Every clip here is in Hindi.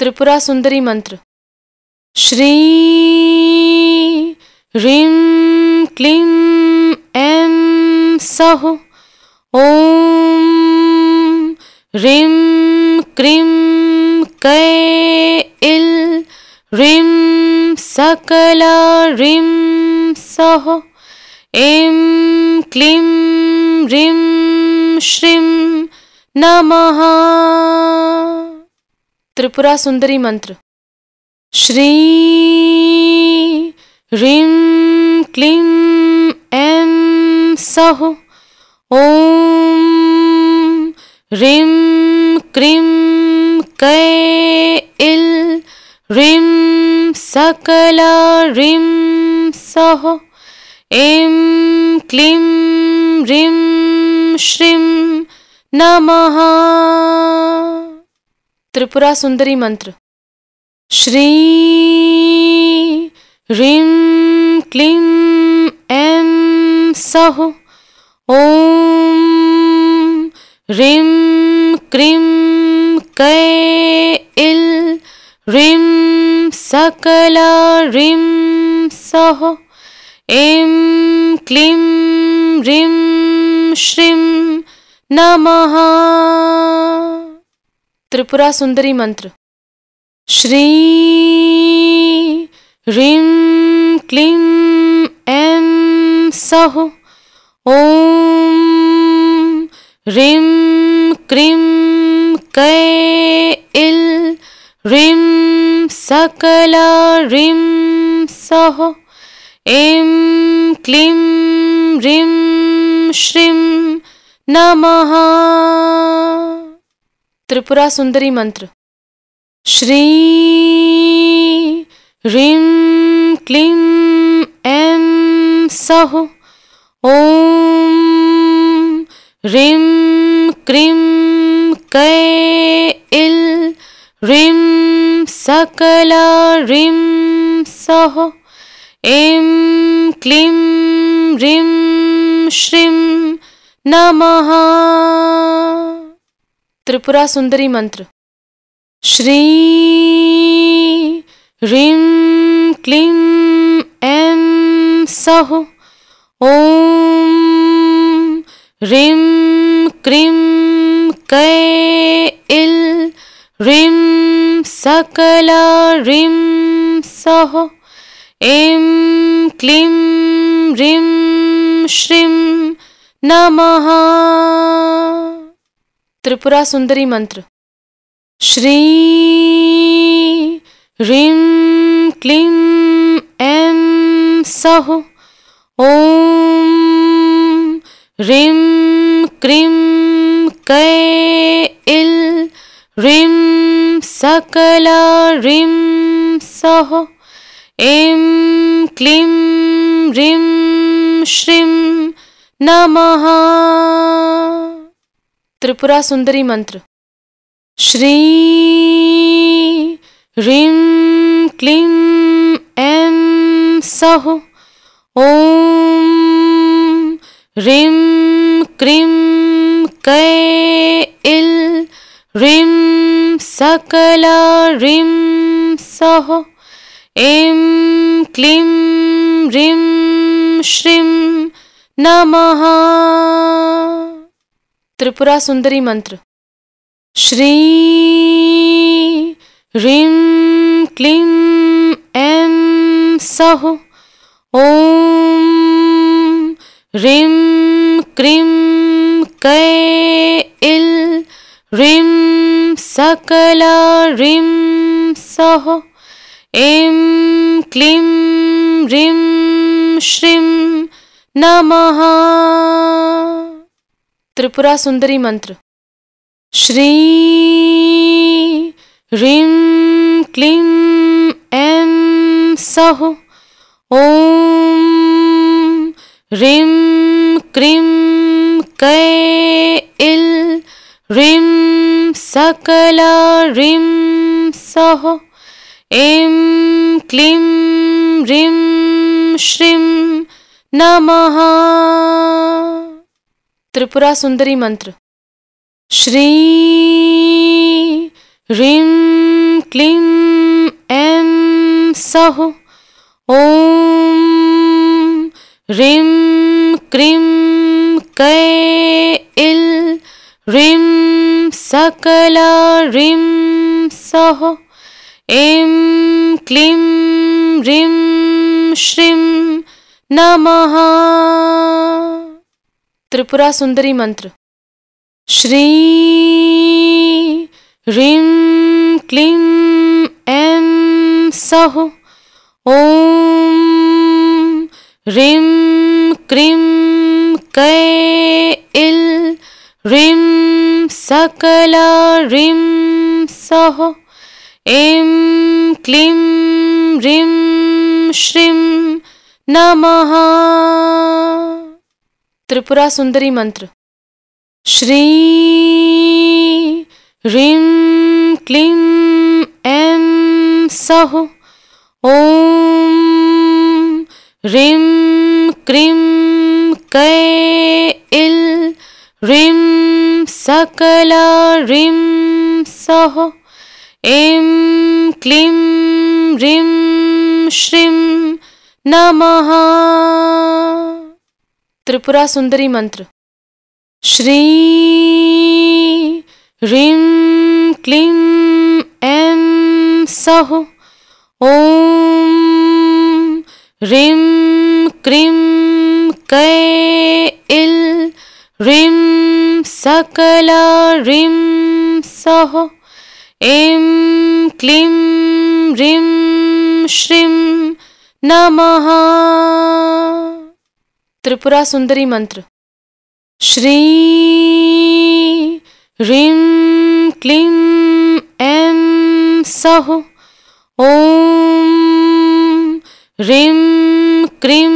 त्रिपुरा सुंदरी मंत्र। श्री ह्रीं क्लीं ऐं सौः। ॐ ह्रीं क्रीं कैल ह्रीं सकला ह्रीं सौः। ऐं क्लीं ह्रीं श्रीं नमः। त्रिपुरा सुंदरी मंत्र। श्री ह्रीं क्लीं ऐं सौः। ॐ ह्रीं क्रीं कैल ह्रीं सकला ह्रीं सौः। ऐं क्लीं ह्रीं श्रीं नमः। त्रिपुरा सुंदरी मंत्र। श्री ह्रीं क्लीं ऐं सौः। ॐ ह्रीं क्रीं कैल ह्रीं सकला ह्रीं सौः। ऐं क्लीं ह्रीं श्रीं नमः। त्रिपुरा सुंदरी मंत्र। श्री ह्रीं क्लीं ऐं सौः। ॐ ह्रीं क्रीं कैल ह्रीं सकला ह्रीं सौः। ऐं क्लीं ह्रीं श्रीं नमः। त्रिपुरा सुंदरी मंत्र। श्री ह्रीं क्लीं ऐं सौः। ॐ ह्रीं क्रीं कैल ह्रीं सकला ह्रीं सौः। ऐं क्लीं ह्रीं श्रीं नमः। त्रिपुरा सुंदरी मंत्र। श्री ह्रीं क्लीं ऐं सौः। ॐ ह्रीं क्रीं कैल ह्रीं सकला ह्रीं सौः। ऐं क्लीं ह्रीं श्रीं नमः। त्रिपुरा सुंदरी मंत्र। श्री ह्रीं क्लीं ऐं सौः। ॐ ह्रीं क्रीं कैल ह्रीं सकला ह्रीं सौः। ऐं क्लीं ह्रीं श्रीं नमः। त्रिपुरा सुंदरी मंत्र। श्री ह्रीं क्लीं ऐं सौः। ॐ ह्रीं क्रीं कैल ह्रीं सकला ह्रीं सौः। ऐं क्लीं ह्रीं श्रीं नमः। त्रिपुरा सुंदरी मंत्र। श्री ह्रीं क्लीं ऐं सौः। ॐ ह्रीं क्रीं कैल ह्रीं सकला ह्रीं सौः। ऐं क्लीं ह्रीं श्रीं नमः। त्रिपुरा सुंदरी मंत्र। श्री ह्रीं क्लीं ऐं सौः। ॐ ह्रीं क्रीं कैल ह्रीं सकला ह्रीं सौः। ऐं क्लीं ह्रीं श्रीं नमः। त्रिपुरा सुंदरी मंत्र। श्री ह्रीं क्लीं ऐं सौः ॐ ह्रीं क्रीं कैल ह्रीं सकला ह्रीं सौः ऐं क्लीं ह्रीं श्रीं नमः। त्रिपुरा सुंदरी मंत्र। श्री ह्रीं क्लीं ऐं सौः ॐ ह्रीं क्रीं कैल ह्रीं सकला ह्रीं सौः ऐं क्लीं ह्रीं श्रीं नमः। त्रिपुरा सुंदरी मंत्र। श्री ह्रीं क्लीं ऐं सौः ॐ ह्रीं क्रीं कैल ह्रीं सकला ह्रीं सौः ऐं क्लीं ह्रीं श्रीं नमः। त्रिपुरा सुंदरी मंत्र। श्री ह्रीं क्लीं ऐं सौः ॐ ह्रीं क्रीं कैल ह्रीं सकला ह्रीं सौः ऐं क्लीं ह्रीं श्रीं नमः। त्रिपुरा सुंदरी मंत्र। श्री ह्रीं क्लीं ऐं सौः ॐ ह्रीं क्रीं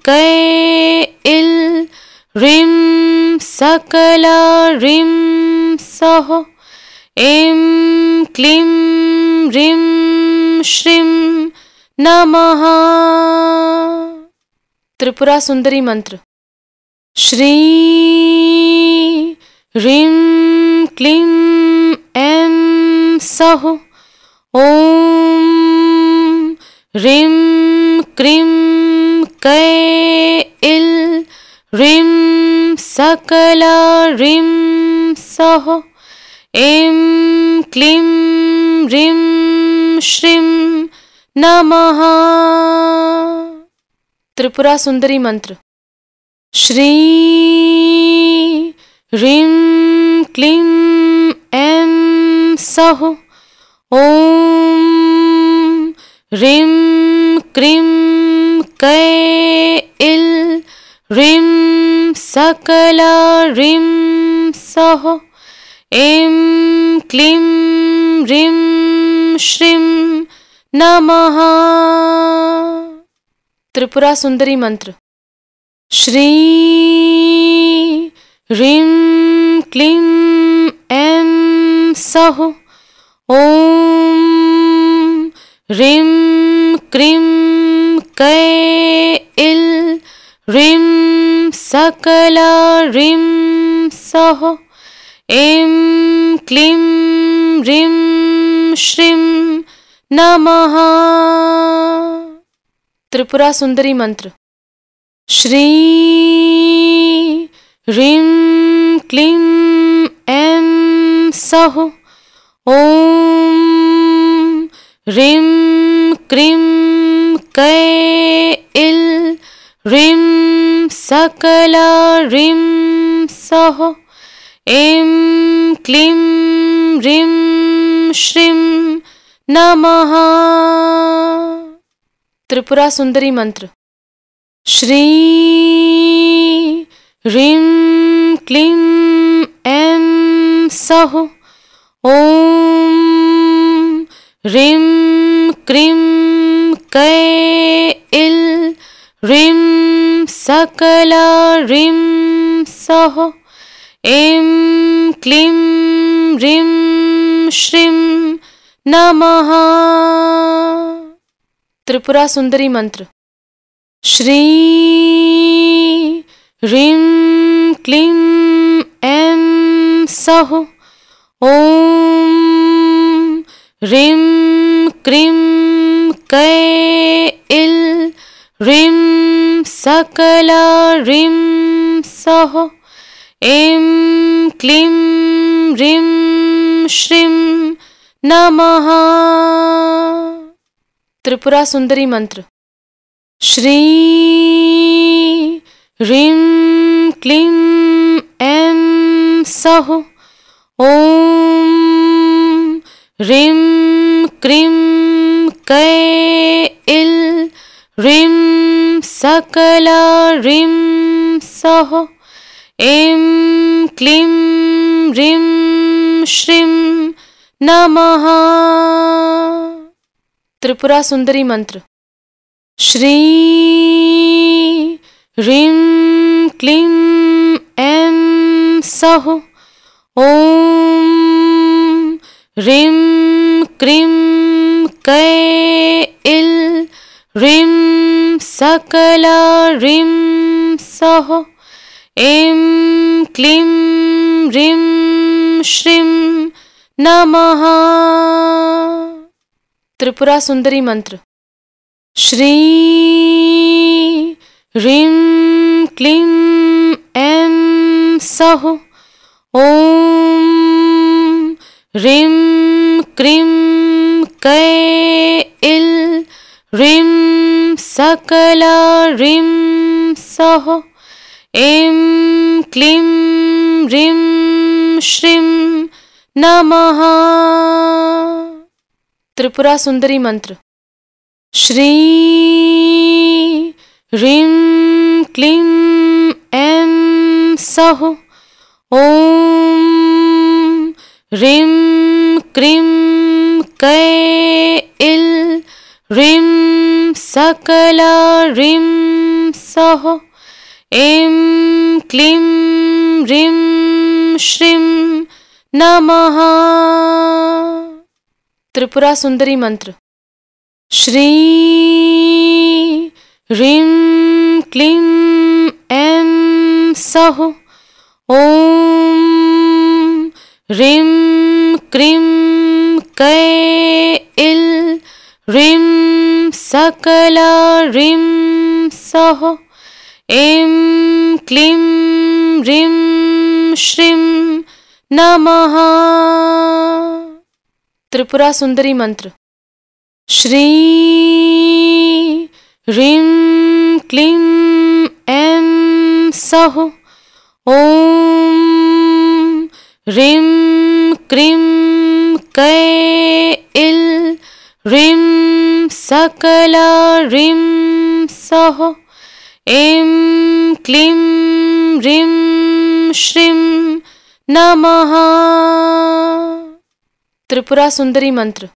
कैल ह्रीं सकला ह्रीं सौः ऐं क्लीं ह्रीं श्रीं नमः। त्रिपुरा सुंदरी मंत्र। श्री ह्रीं क्लीं ऐं सौः ॐ ह्रीं क्रीं कैल ह्रीं सकला ह्रीं सौः ऐं क्लीं ह्रीं श्रीं नमः। त्रिपुरा सुंदरी मंत्र। श्री ह्रीं क्लीं ऐं सौः ॐ ह्रीं क्रीं कैल ह्रीं सकला ह्रीं सौः ऐं क्लीं ह्रीं श्रीं नमः। त्रिपुरा सुंदरी मंत्र। श्री ह्रीं क्लीं ऐं सौः ॐ ह्रीं क्रीं कैल ह्रीं सकला ह्रीं सौः ऐं क्लीं ह्रीं श्रीं नमः। त्रिपुरा सुंदरी मंत्र। श्री ह्रीं क्लीं ऐं सौः ॐ ह्रीं क्रीं कैल ह्रीं सकला ह्रीं सौः ऐं क्लीं ह्रीं श्रीं नमः। त्रिपुरा सुंदरी मंत्र। श्री ह्रीं क्लीं ऐं सौः ॐ ह्रीं क्रीं कैल ह्रीं सकला ह्रीं सौः ऐं क्लीं ह्रीं श्रीं नमः। त्रिपुरा सुंदरी मंत्र। श्री ह्रीं क्लीं ऐं सौः ॐ ह्रीं क्रीं कैल ह्रीं सकला ह्रीं सः ऐं क्लीं ह्रीं श्रीं नमः। त्रिपुरा सुंदरी मंत्र। श्री ह्रीं क्लीं ऐं सः ॐ ह्रीं क्रीं कैल ह्रीं सकला ह्रीं सः ऐं क्लीं ह्रीं श्रीं नमः। त्रिपुरा सुंदरी मंत्र। श्री ह्रीं क्लीं ऐं सः ॐ ह्रीं क्रीं कैल ह्रीं सकला ह्रीं सः ऐं क्लीं ह्रीं श्रीं नमः। त्रिपुरा सुंदरी मंत्र। श्री ह्रीं क्लीं ऐं सः ॐ ह्रीं क्रीं कैल ह्रीं सकला ह्रीं सः ऐं क्लीं ह्रीं श्रीं नमः। त्रिपुरा सुंदरी मंत्र। श्री ह्रीं क्लीं ऐं सः ॐ ह्रीं क्रीं कैल ह्रीं सकला ह्रीं सः ऐं क्लीं ह्रीं श्रीं नमः। त्रिपुरा सुंदरी मंत्र। श्री ह्रीं क्लीं ऐं सः ॐ ह्रीं क्रीं कैल ह्रीं सकला ह्रीं सः ऐं क्लीं ह्रीं श्रीं नमः। त्रिपुरा सुंदरी मंत्र। श्री ह्रीं क्लीं ऐं सः ॐ ह्रीं क्रीं कैल ह्रीं सकला ह्रीं सः ऐं क्लीं ह्रीं श्रीं नमः। त्रिपुरा सुंदरी मंत्र।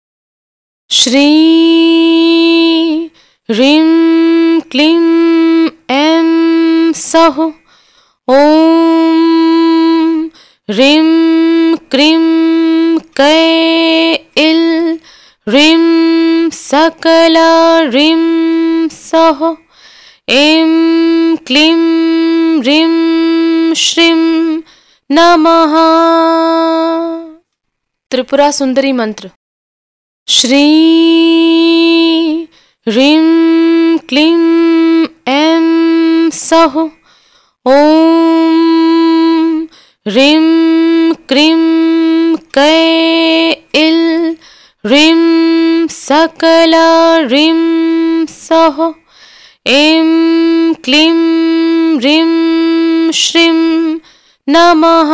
श्री ह्रीं क्लीं ऐं सः ॐ ह्रीं क्रीं कैल ह्रीं सकला ह्रीं सः ऐं क्लीं ह्रीं श्रीं नमः। त्रिपुरा सुंदरी मंत्र। श्री ह्रीं क्लीं ऐं सः ॐ ह्रीं क्रीं कैल ह्रीं सकला ह्रीं सः ऐं क्लीं ह्रीं श्रीं नमः।